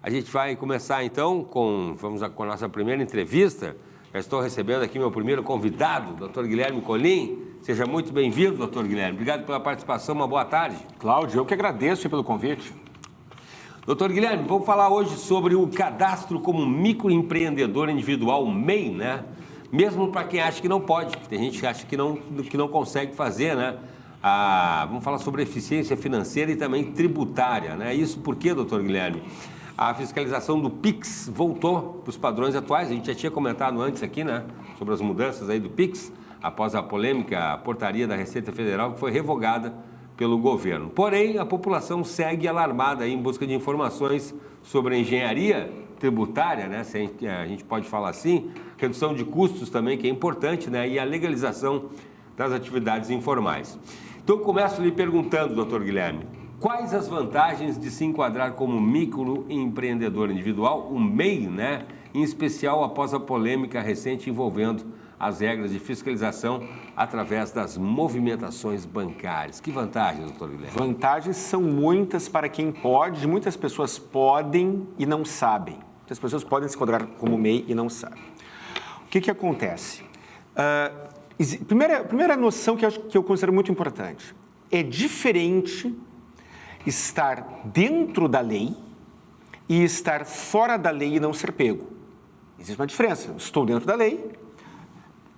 A gente vai começar então com a nossa primeira entrevista. Já estou recebendo aqui meu primeiro convidado, Dr. Guilherme Colin. Seja muito bem-vindo, Dr. Guilherme. Obrigado pela participação, uma boa tarde. Cláudio, eu que agradeço pelo convite. Dr. Guilherme, vamos falar hoje sobre o cadastro como microempreendedor individual, MEI, né? Mesmo para quem acha que não pode, tem gente que acha que não consegue fazer, né? Vamos falar sobre eficiência financeira e também tributária, né? Isso por quê, doutor Guilherme? A fiscalização do PIX voltou para os padrões atuais. A gente já tinha comentado antes aqui, né? Sobre as mudanças aí do PIX, após a polêmica portaria da Receita Federal que foi revogada pelo governo. Porém, a população segue alarmada aí em busca de informações sobre a engenharia tributária, né? Se a gente pode falar assim, redução de custos também, que é importante, né? E a legalização das atividades informais. Então, eu começo lhe perguntando, doutor Guilherme, quais as vantagens de se enquadrar como microempreendedor individual, o MEI, né? Em especial após a polêmica recente envolvendo as regras de fiscalização através das movimentações bancárias. Que vantagens, doutor Guilherme? Vantagens são muitas para quem pode, muitas pessoas podem e não sabem. Muitas pessoas podem se enquadrar como MEI e não sabem. O que acontece? Primeira noção que eu considero muito importante. É diferente estar dentro da lei e estar fora da lei e não ser pego. Existe uma diferença. Estou dentro da lei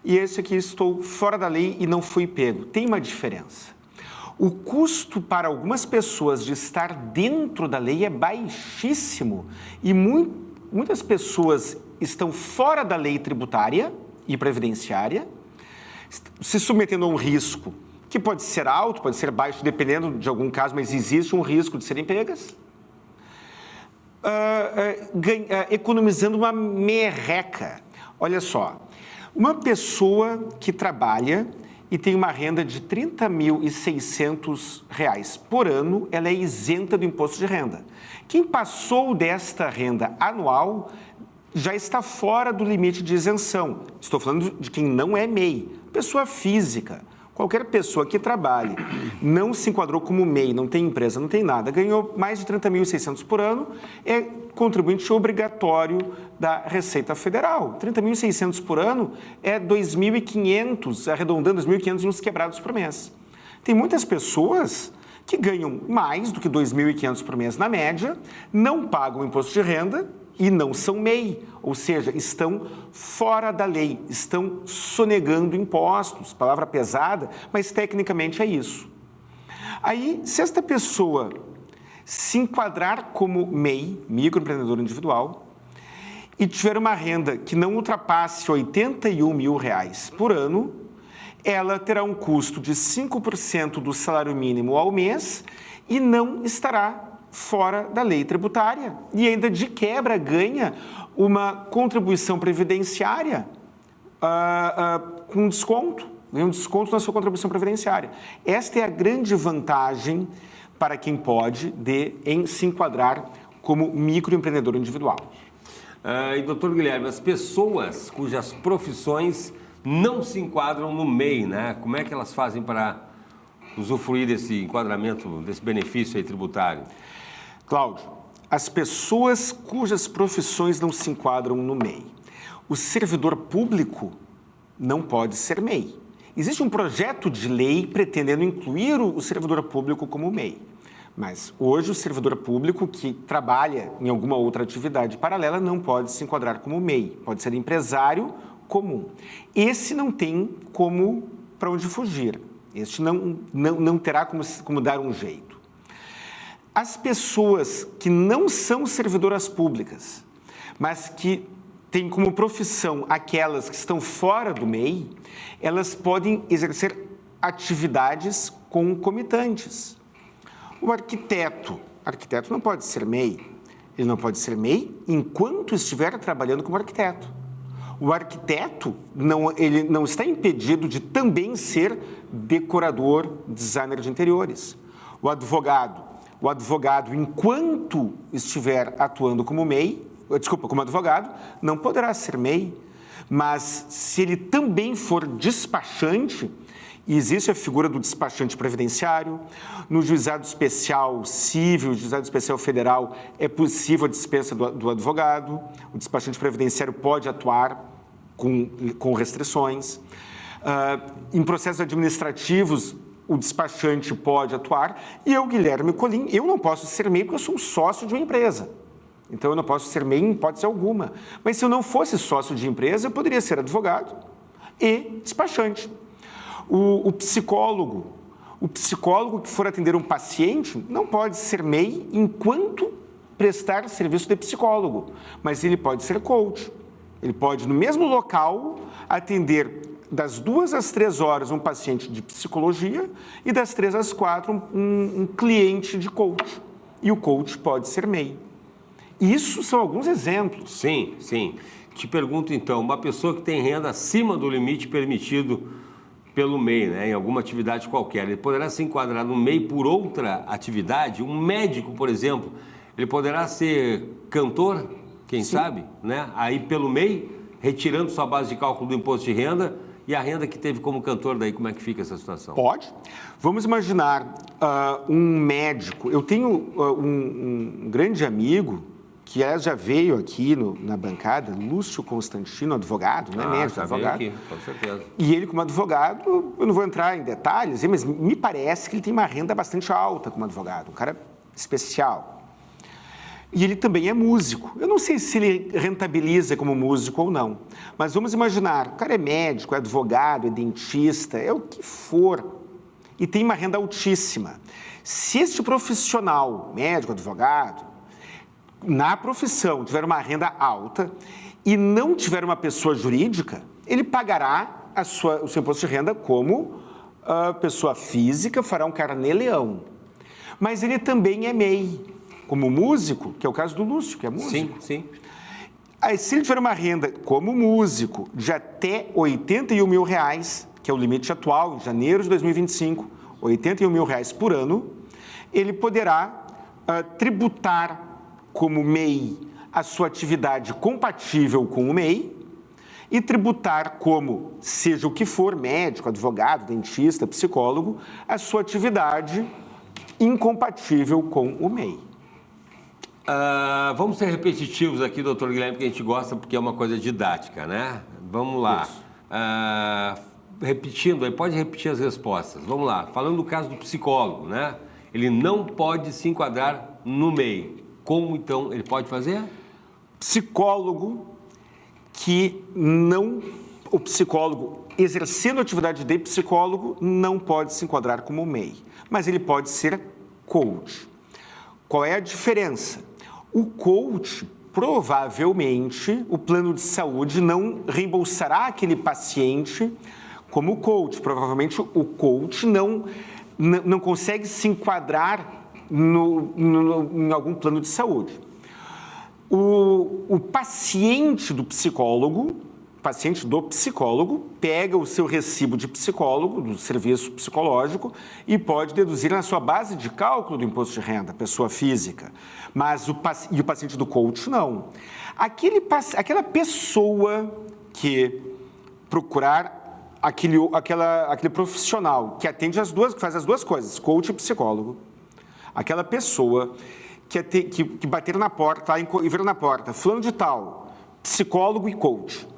e esse aqui estou fora da lei e não fui pego. Tem uma diferença. O custo para algumas pessoas de estar dentro da lei é baixíssimo e muitas pessoas estão fora da lei tributária e previdenciária, se submetendo a um risco que pode ser alto, pode ser baixo, dependendo de algum caso, mas existe um risco de serem pegas, economizando uma merreca. Olha só, uma pessoa que trabalha e tem uma renda de R$ 30.600 por ano, ela é isenta do imposto de renda. Quem passou desta renda anual já está fora do limite de isenção. Estou falando de quem não é MEI, pessoa física. Qualquer pessoa que trabalhe, não se enquadrou como MEI, não tem empresa, não tem nada, ganhou mais de R$ 30.600 por ano, é contribuinte obrigatório da Receita Federal. R$ 30.600 por ano é R$ 2.500, arredondando, R$ 2.500 uns quebrados por mês. Tem muitas pessoas que ganham mais do que R$ 2.500 por mês na média, não pagam imposto de renda e não são MEI, ou seja, estão fora da lei, estão sonegando impostos, palavra pesada, mas tecnicamente é isso. Aí, se esta pessoa se enquadrar como MEI, microempreendedor individual, e tiver uma renda que não ultrapasse R$ 81 mil por ano, ela terá um custo de 5% do salário mínimo ao mês e não estará fora da lei tributária. E ainda de quebra ganha uma contribuição previdenciária com desconto, ganha um desconto na sua contribuição previdenciária. Esta é a grande vantagem para quem pode em se enquadrar como microempreendedor individual. E doutor Guilherme, as pessoas cujas profissões não se enquadram no MEI, né? Como é que elas fazem para usufruir desse enquadramento, desse benefício aí tributário? Cláudio, as pessoas cujas profissões não se enquadram no MEI. O servidor público não pode ser MEI. Existe um projeto de lei pretendendo incluir o servidor público como MEI. Mas hoje o servidor público que trabalha em alguma outra atividade paralela não pode se enquadrar como MEI. Pode ser empresário comum. Esse não tem para onde fugir. Este não terá como dar um jeito. As pessoas que não são servidoras públicas, mas que têm como profissão aquelas que estão fora do MEI, elas podem exercer atividades concomitantes. O arquiteto não pode ser MEI. Ele não pode ser MEI enquanto estiver trabalhando como arquiteto. O arquiteto ele não está impedido de também ser decorador, designer de interiores. O advogado, enquanto estiver atuando como como advogado, não poderá ser MEI. Mas se ele também for despachante E existe a figura do despachante previdenciário. No juizado especial civil, juizado especial federal, é possível a dispensa do advogado. O despachante previdenciário pode atuar com restrições. Em processos administrativos, o despachante pode atuar. E eu, Guilherme Colim, eu não posso ser MEI porque eu sou um sócio de uma empresa. Então, eu não posso ser MEI em hipótese alguma. Mas se eu não fosse sócio de empresa, eu poderia ser advogado e despachante. O psicólogo que for atender um paciente não pode ser MEI enquanto prestar serviço de psicólogo, mas ele pode ser coach. Ele pode, no mesmo local, atender das 2 às 3 horas um paciente de psicologia e das 3 às 4 um cliente de coach. E o coach pode ser MEI. Isso são alguns exemplos. Sim, sim. Te pergunto, então, uma pessoa que tem renda acima do limite permitido pelo MEI, né, em alguma atividade qualquer, ele poderá se enquadrar no MEI por outra atividade? Um médico, por exemplo, ele poderá ser cantor, quem sabe, né? Aí pelo MEI, retirando sua base de cálculo do imposto de renda e a renda que teve como cantor, daí como é que fica essa situação? Pode. Vamos imaginar um médico. Eu tenho um grande amigo que já veio aqui na bancada, Lúcio Constantino, advogado, não é médico, advogado. Veio aqui, com certeza. E ele, como advogado, eu não vou entrar em detalhes, mas me parece que ele tem uma renda bastante alta como advogado, um cara especial. E ele também é músico. Eu não sei se ele rentabiliza como músico ou não, mas vamos imaginar, o cara é médico, é advogado, é dentista, é o que for, e tem uma renda altíssima. Se este profissional, médico, advogado, na profissão tiver uma renda alta e não tiver uma pessoa jurídica, ele pagará o seu imposto de renda como pessoa física, fará um carnê-leão. Mas ele também é MEI, como músico, que é o caso do Lúcio, que é músico. Sim, sim. Aí, se ele tiver uma renda como músico de até R$81 mil, que é o limite atual, em janeiro de 2025, R$81 mil por ano, ele poderá tributar como MEI a sua atividade compatível com o MEI e tributar como, seja o que for, médico, advogado, dentista, psicólogo, a sua atividade incompatível com o MEI. Vamos ser repetitivos aqui, doutor Guilherme, que a gente gosta porque é uma coisa didática, né? Vamos lá. Repetindo, aí pode repetir as respostas. Vamos lá. Falando do caso do psicólogo, né? Ele não pode se enquadrar no MEI. Como, então, ele pode fazer? Psicólogo que não... O psicólogo, exercendo a atividade de psicólogo, não pode se enquadrar como MEI. Mas ele pode ser coach. Qual é a diferença? O coach, provavelmente, o plano de saúde não reembolsará aquele paciente como coach. Provavelmente, o coach não consegue se enquadrar em algum plano de saúde. O paciente do psicólogo pega o seu recibo de psicólogo, do serviço psicológico, e pode deduzir na sua base de cálculo do imposto de renda, pessoa física. Mas o paciente do coach, não. Aquela pessoa que procurar aquele profissional que atende que faz as duas coisas, coach e psicólogo, aquela pessoa que bater na porta, e vir na porta, fulano de tal, psicólogo e coach,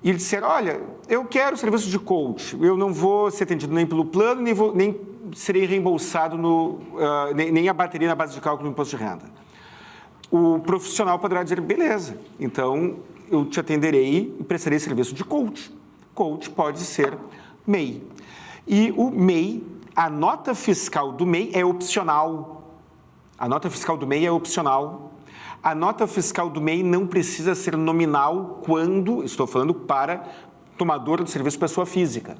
e ele disser, olha, eu quero serviço de coach, eu não vou ser atendido nem pelo plano, nem serei reembolsado, nem abateria na base de cálculo do imposto de renda. O profissional poderá dizer, beleza, então eu te atenderei e prestarei serviço de coach. Coach pode ser MEI. E o MEI, a nota fiscal do MEI é opcional. A nota fiscal do MEI é opcional. A nota fiscal do MEI não precisa ser nominal quando, estou falando para tomador de serviço pessoa física.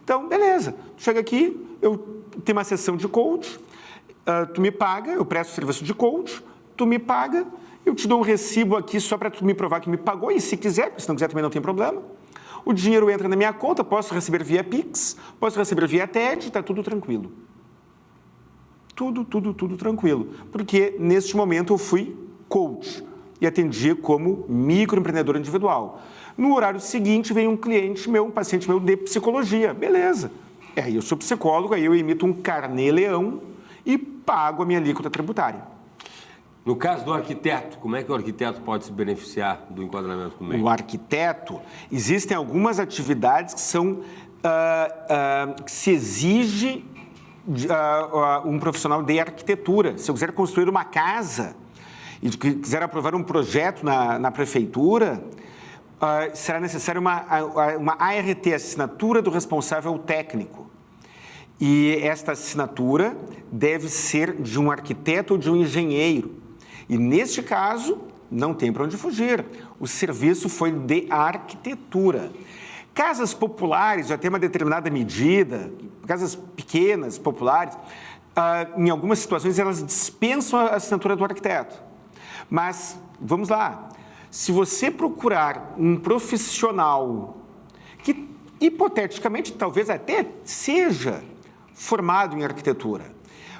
Então, beleza, tu chega aqui, eu tenho uma sessão de coach, tu me paga, eu presto serviço de coach, tu me paga, eu te dou um recibo aqui só para tu me provar que me pagou, e se quiser, se não quiser também não tem problema. O dinheiro entra na minha conta, posso receber via Pix, posso receber via TED, está tudo tranquilo. Tudo tranquilo. Porque, neste momento, eu fui coach e atendi como microempreendedor individual. No horário seguinte, veio um cliente meu, um paciente meu de psicologia. Beleza. Eu sou psicólogo, aí eu emito um carnê-leão e pago a minha alíquota tributária. No caso do arquiteto, como é que o arquiteto pode se beneficiar do enquadramento do MEI? O arquiteto, existem algumas atividades que são que se exige um profissional de arquitetura. Se eu quiser construir uma casa e quiser aprovar um projeto na prefeitura, será necessário uma ART, assinatura do responsável técnico. E esta assinatura deve ser de um arquiteto ou de um engenheiro. E, neste caso, não tem para onde fugir. O serviço foi de arquitetura. Casas populares já tem uma determinada medida, casas pequenas, populares, em algumas situações elas dispensam a assinatura do arquiteto. Mas, vamos lá, se você procurar um profissional que, hipoteticamente, talvez até seja formado em arquitetura,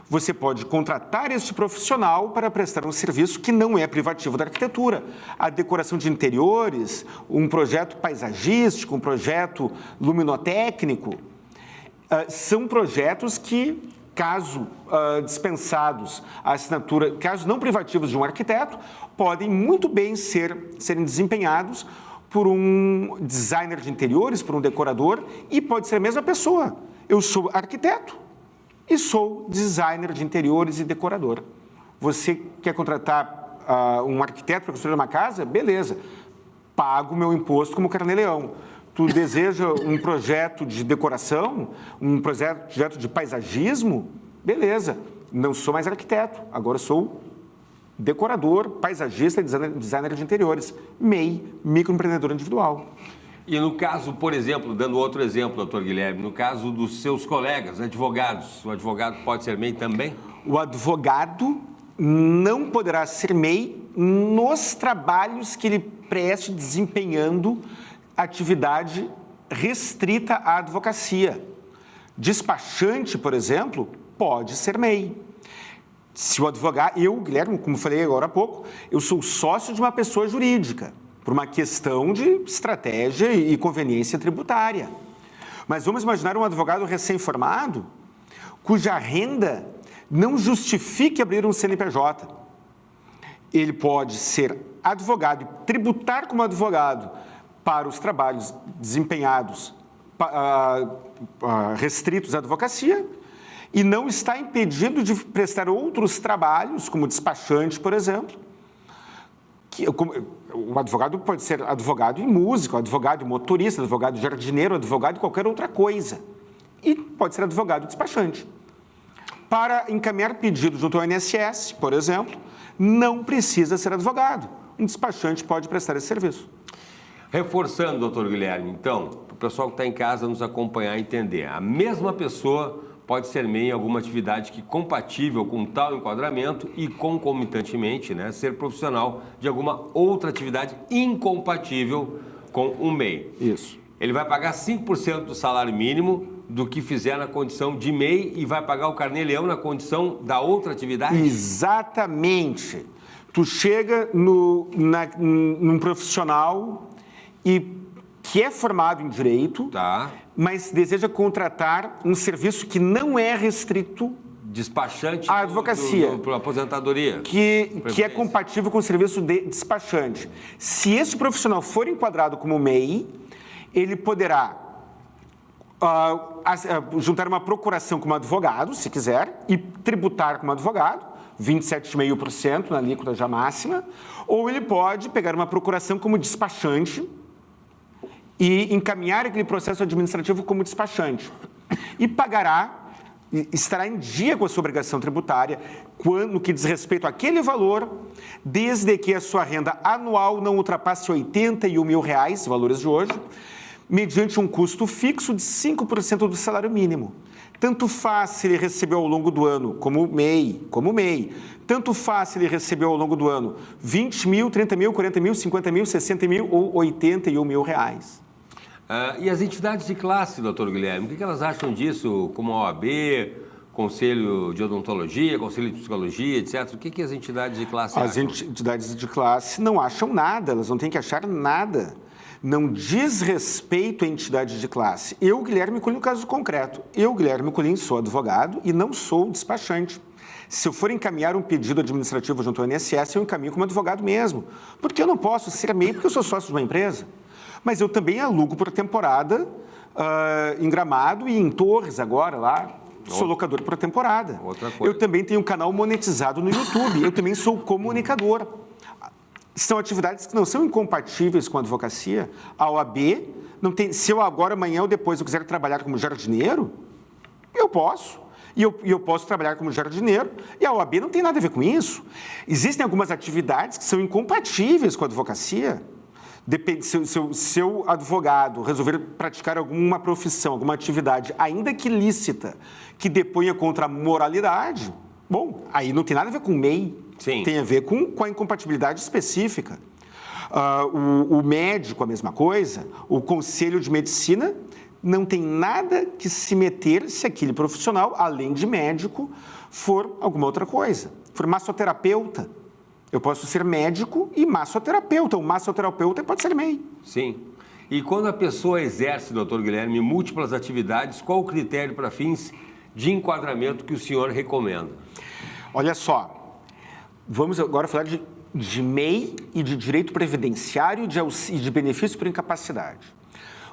você pode contratar esse profissional para prestar um serviço que não é privativo da arquitetura. A decoração de interiores, um projeto paisagístico, um projeto luminotécnico, são projetos que, caso dispensados a assinatura, caso não privativos de um arquiteto, podem muito bem serem desempenhados por um designer de interiores, por um decorador, e pode ser a mesma pessoa. Eu sou arquiteto e sou designer de interiores e decorador. Você quer contratar um arquiteto para construir uma casa? Beleza, pago o meu imposto como carnê-leão. Tu deseja um projeto de decoração, um projeto de paisagismo? Beleza, não sou mais arquiteto, agora sou decorador, paisagista e designer de interiores. MEI, microempreendedor individual. E no caso, por exemplo, dando outro exemplo, doutor Guilherme, no caso dos seus colegas, advogados, o advogado pode ser MEI também? O advogado não poderá ser MEI nos trabalhos que ele preste desempenhando atividade restrita à advocacia. Despachante, por exemplo, pode ser MEI. Se o advogado, eu, Guilherme, como falei agora há pouco, eu sou sócio de uma pessoa jurídica, por uma questão de estratégia e conveniência tributária. Mas vamos imaginar um advogado recém-formado, cuja renda não justifique abrir um CNPJ. Ele pode ser advogado e tributar como advogado para os trabalhos desempenhados restritos à advocacia e não está impedido de prestar outros trabalhos, como despachante, por exemplo. O advogado pode ser advogado e músico, advogado e motorista, advogado jardineiro, advogado e qualquer outra coisa. E pode ser advogado e despachante. Para encaminhar pedido junto ao INSS, por exemplo, não precisa ser advogado. Um despachante pode prestar esse serviço. Reforçando, doutor Guilherme, então, para o pessoal que está em casa nos acompanhar e entender, a mesma pessoa pode ser MEI em alguma atividade que compatível com tal enquadramento e, concomitantemente, ser profissional de alguma outra atividade incompatível com o MEI. Isso. Ele vai pagar 5% do salário mínimo do que fizer na condição de MEI e vai pagar o carnê-leão na condição da outra atividade? Exatamente. Tu chega num profissional que é formado em direito, tá, mas deseja contratar um serviço que não é restrito despachante à advocacia, para aposentadoria, que é compatível com o serviço de despachante. Se esse profissional for enquadrado como MEI, ele poderá juntar uma procuração como advogado, se quiser, e tributar como advogado, 27,5% na alíquota já máxima, ou ele pode pegar uma procuração como despachante e encaminhar aquele processo administrativo como despachante. E estará em dia com a sua obrigação tributária no que diz respeito àquele valor, desde que a sua renda anual não ultrapasse R$81 mil, valores de hoje, mediante um custo fixo de 5% do salário mínimo. Tanto faz se ele recebeu ao longo do ano como MEI. Tanto faz se ele recebeu ao longo do ano 20 mil, 30 mil, 40 mil, 50 mil, 60 mil ou R$81 mil. E as entidades de classe, doutor Guilherme, o que elas acham disso, como a OAB, Conselho de Odontologia, Conselho de Psicologia, etc.? O que as entidades de classe acham? As entidades de classe não acham nada, elas não têm que achar nada. não diz respeito à entidade de classe. Eu, Guilherme Colim, no caso concreto, eu, Guilherme Colim, sou advogado e não sou despachante. Se eu for encaminhar um pedido administrativo junto ao INSS, eu encaminho como advogado mesmo. Porque eu não posso ser MEI porque eu sou sócio de uma empresa. Mas eu também alugo por temporada em Gramado e em Torres agora, lá. Sou locador por temporada. Outra coisa. Eu também tenho um canal monetizado no YouTube. Eu também sou comunicador. São atividades que não são incompatíveis com a advocacia. A OAB não tem... Se eu agora, amanhã ou depois eu quiser trabalhar como jardineiro, eu posso. E eu posso trabalhar como jardineiro, e a OAB não tem nada a ver com isso. Existem algumas atividades que são incompatíveis com a advocacia. Depende, se o advogado resolver praticar alguma profissão, alguma atividade, ainda que lícita, que deponha contra a moralidade, bom, aí não tem nada a ver com MEI. Sim. Tem a ver com a incompatibilidade específica. O médico, a mesma coisa. O conselho de medicina não tem nada que se meter se aquele profissional, além de médico, for alguma outra coisa. For massoterapeuta. Eu posso ser médico e massoterapeuta. O massoterapeuta pode ser MEI. Sim. E quando a pessoa exerce, doutor Guilherme, múltiplas atividades, qual o critério para fins de enquadramento que o senhor recomenda? Olha só, vamos agora falar de MEI e de direito previdenciário e de benefício por incapacidade.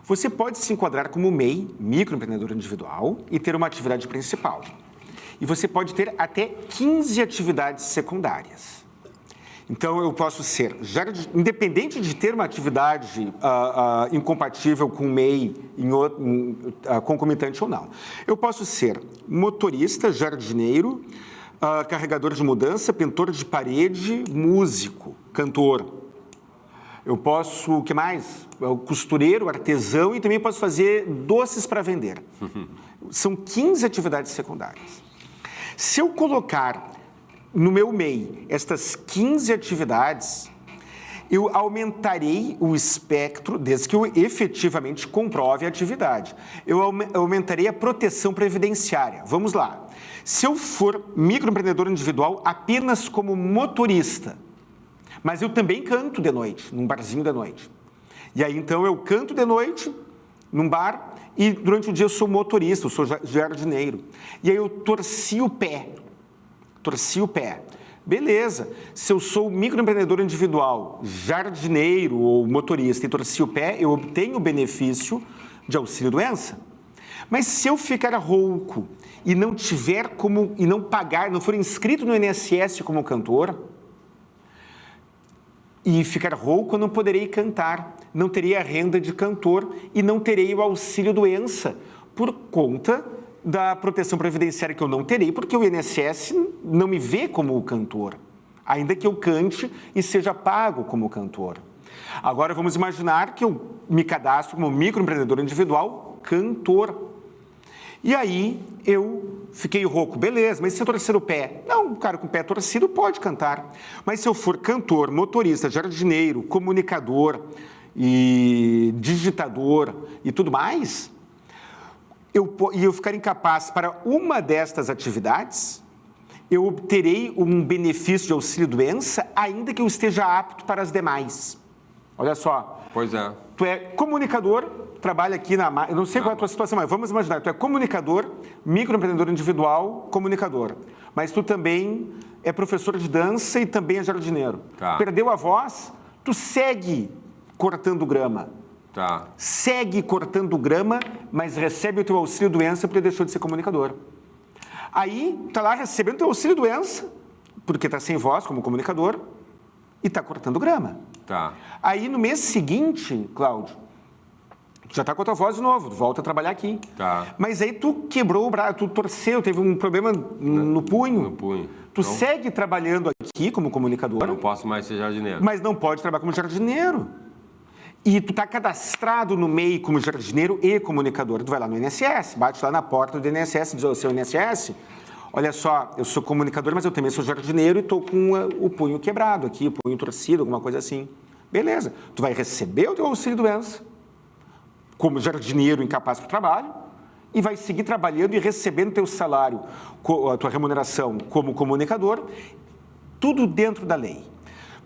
Você pode se enquadrar como MEI, microempreendedor individual, e ter uma atividade principal. E você pode ter até 15 atividades secundárias. Então, eu posso ser, independente de ter uma atividade incompatível com MEI, concomitante ou não, eu posso ser motorista, jardineiro, carregador de mudança, pintor de parede, músico, cantor. Eu posso, o que mais? Costureiro, artesão e também posso fazer doces para vender. São 15 atividades secundárias. Se eu colocar no meu MEI estas 15 atividades, eu aumentarei o espectro, desde que eu efetivamente comprove a atividade. Eu aumentarei a proteção previdenciária. Vamos lá. Se eu for microempreendedor individual apenas como motorista, mas eu também canto de noite, num barzinho de noite. E aí, então, eu canto de noite num bar e durante o dia eu sou motorista, eu sou jardineiro. E aí eu torci o pé. Beleza. Se eu sou microempreendedor individual, jardineiro ou motorista e torci o pé, eu obtenho o benefício de auxílio-doença. Mas se eu ficar rouco e não tiver como, e não pagar, não for inscrito no INSS como cantor, e ficar rouco, eu não poderei cantar, não terei a renda de cantor e não terei o auxílio-doença por conta da proteção previdenciária que eu não terei, porque o INSS não me vê como cantor, ainda que eu cante e seja pago como cantor. Agora, vamos imaginar que eu me cadastro como microempreendedor individual, cantor. E aí, eu fiquei rouco, beleza, mas se eu torcer o pé? Não, o cara com o pé torcido pode cantar. Mas se eu for cantor, motorista, jardineiro, comunicador e digitador e tudo mais, e eu ficar incapaz para uma destas atividades, eu obterei um benefício de auxílio-doença, ainda que eu esteja apto para as demais. Olha só. Pois é. Tu é comunicador, trabalha aqui na... Eu não sei qual é a tua situação, mas vamos imaginar. Tu é comunicador, microempreendedor individual, comunicador. Mas tu também é professor de dança e também é jardineiro. Tá. Perdeu a voz, tu segue cortando grama. Tá. Segue cortando grama, mas recebe o teu auxílio-doença porque deixou de ser comunicador. Aí, tá lá recebendo o teu auxílio-doença, porque tá sem voz como comunicador, e tá cortando grama. Tá. Aí, no mês seguinte, Cláudio, tu já tá com a tua voz de novo, volta a trabalhar aqui. Tá. Mas aí tu quebrou o braço, tu torceu, teve um problema no punho. No punho. Tu Então, segue trabalhando aqui como comunicador, não posso mais ser jardineiro. mas não pode trabalhar como jardineiro. E tu tá cadastrado no MEI como jardineiro e comunicador. Tu vai lá no INSS, bate lá na porta do INSS e diz ao seu INSS, olha só, eu sou comunicador, mas eu também sou jardineiro e estou com o punho quebrado aqui, o punho torcido, alguma coisa assim. Beleza, tu vai receber o teu auxílio-doença como jardineiro incapaz para o trabalho e vai seguir trabalhando e recebendo teu salário, a tua remuneração como comunicador, tudo dentro da lei.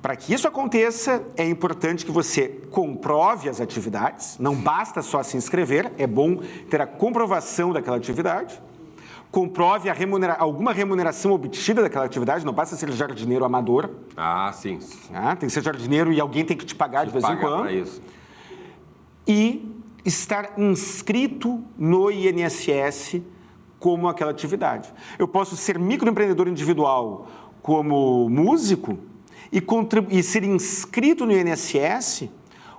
Para que isso aconteça, é importante que você comprove as atividades, não basta só se inscrever, é bom ter a comprovação daquela atividade, comprove alguma remuneração obtida daquela atividade, não basta ser jardineiro amador. Ah, sim. Tem que ser jardineiro e alguém tem que te pagar de vez em quando. Pra isso. E estar inscrito no INSS como aquela atividade. Eu posso ser microempreendedor individual como músico e ser inscrito no INSS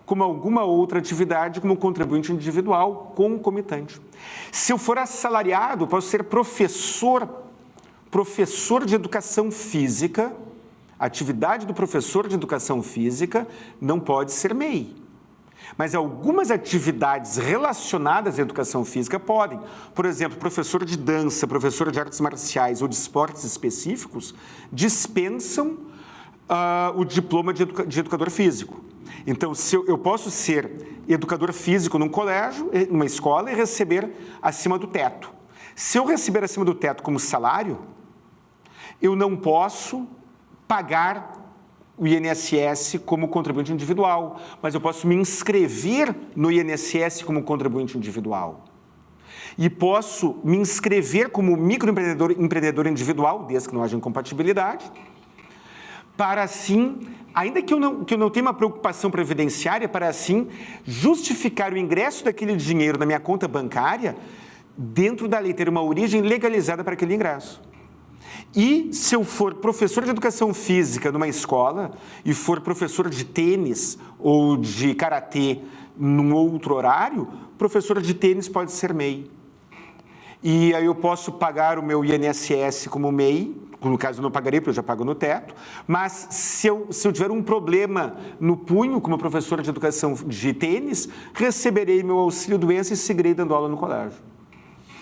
como alguma outra atividade como contribuinte individual concomitante. Se eu for assalariado, eu posso ser professor de educação física. A atividade do professor de educação física não pode ser MEI. Mas algumas atividades relacionadas à educação física podem. Por exemplo, professor de dança, professor de artes marciais ou de esportes específicos dispensam o diploma de educador físico. Então, eu posso ser educador físico num colégio, numa escola, e receber acima do teto. Se eu receber acima do teto como salário, eu não posso pagar o INSS como contribuinte individual, mas eu posso me inscrever no INSS como contribuinte individual. E posso me inscrever como empreendedor individual, desde que não haja incompatibilidade, para assim, ainda que eu não tenha uma preocupação previdenciária, para assim justificar o ingresso daquele dinheiro na minha conta bancária dentro da lei, ter uma origem legalizada para aquele ingresso. E se eu for professor de educação física numa escola e for professor de tênis ou de karatê num outro horário, professor de tênis pode ser MEI. E aí eu posso pagar o meu INSS como MEI, no caso eu não pagarei porque eu já pago no teto, mas se eu tiver um problema no punho como professor de educação de tênis, receberei meu auxílio-doença e seguirei dando aula no colégio.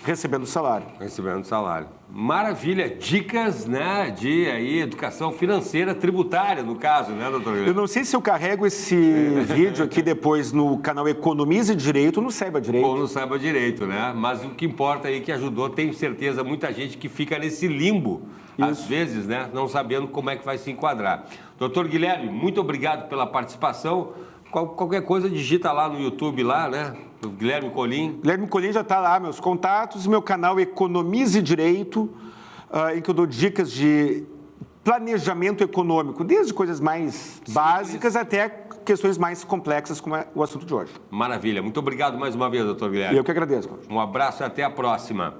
Recebendo salário. Recebendo salário. Maravilha. Dicas, né, de aí, educação financeira tributária, no caso, né, doutor? Eu não sei se eu carrego esse vídeo aqui depois no canal Economize Direito ou no Saiba Direito. Ou no Saiba Direito, né? Mas o que importa aí que ajudou, tenho certeza, muita gente que fica nesse limbo, às vezes, né, não sabendo como é que vai se enquadrar. Doutor Guilherme, muito obrigado pela participação. Qualquer coisa, digita lá no YouTube, lá, né? Do Guilherme Colim. Guilherme Colim já está lá, meus contatos, meu canal Economize Direito, em que eu dou dicas de planejamento econômico, desde coisas mais básicas até questões mais complexas, como é o assunto de hoje. Maravilha. Muito obrigado mais uma vez, doutor Guilherme. Eu que agradeço, Cláudio. Um abraço e até a próxima.